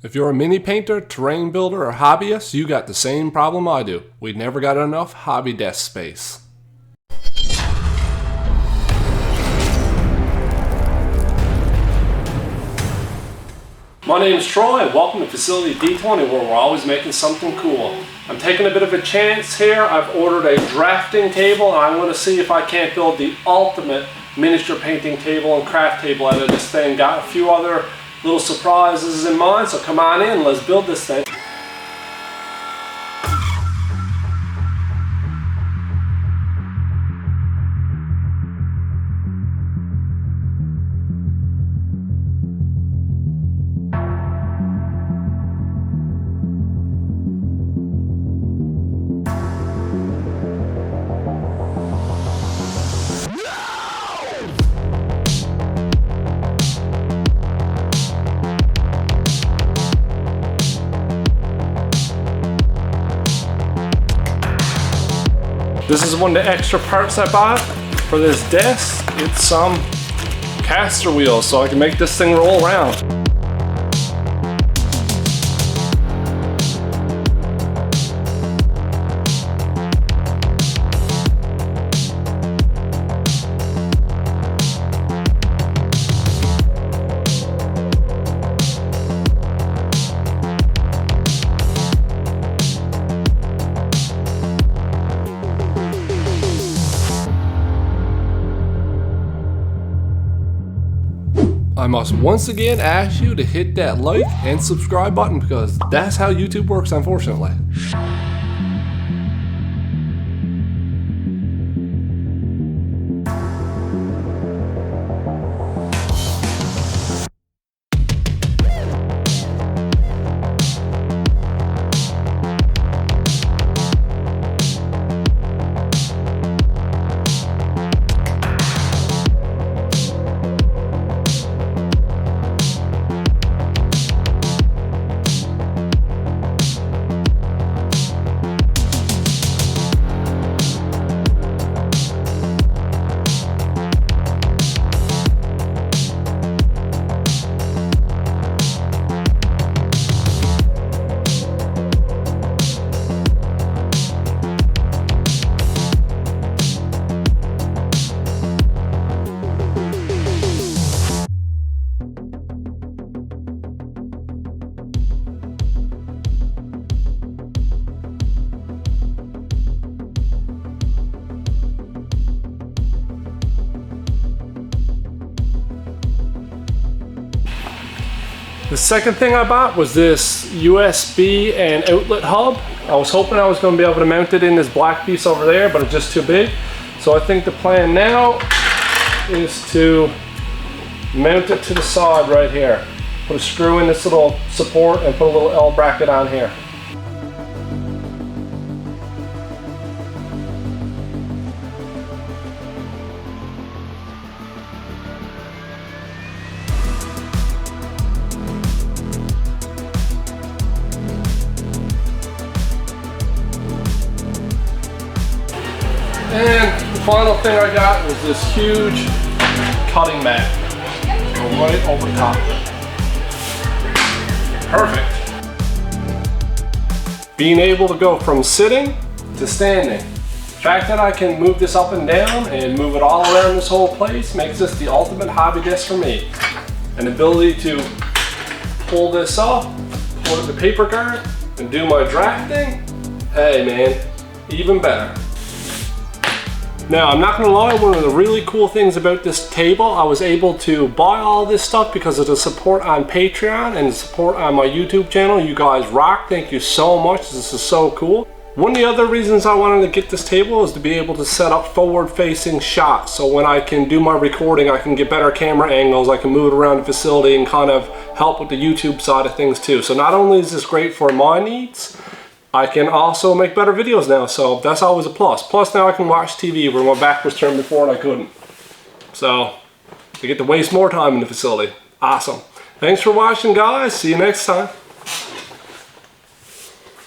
If you're a mini painter, terrain builder, or hobbyist, you got the same problem I do. We never got enough hobby desk space. My name is Troy and welcome to Facility D20 where we're always making something cool. I'm taking a bit of a chance here. I've ordered a drafting table and I want to see if I can't build the ultimate miniature painting table and craft table out of this thing. Got a few other little surprises in mind, so come on in, let's build this thing. This is one of the extra parts I bought for this desk. It's some caster wheels so I can make this thing roll around. I must once again ask you to hit that like and subscribe button because that's how YouTube works, unfortunately. The second thing I bought was this USB and outlet hub. I was hoping I was going to be able to mount it in this black piece over there, but it's just too big. So I think the plan now is to mount it to the side right here. Put a screw in this little support and put a little L bracket on here. And the final thing I got was this huge cutting mat. Go right over the top. Perfect. Being able to go from sitting to standing. The fact that I can move this up and down and move it all around this whole place makes this the ultimate hobby desk for me. An ability to pull this off, pull it to paper guard, and do my drafting. Hey man, even better. Now, I'm not gonna lie, one of the really cool things about this table, I was able to buy all this stuff because of the support on Pateron and the support on my YouTube channel. You guys rock, thank you so much, this is so cool. One of the other reasons I wanted to get this table is to be able to set up forward-facing shots. So when I can do my recording, I can get better camera angles, I can move it around the facility and kind of help with the YouTube side of things too. So not only is this great for my needs, I can also make better videos now, so that's always a plus. Plus now I can watch TV where my back was turned before and I couldn't. So, I get to waste more time in the facility. Awesome. Thanks for watching guys, see you next time.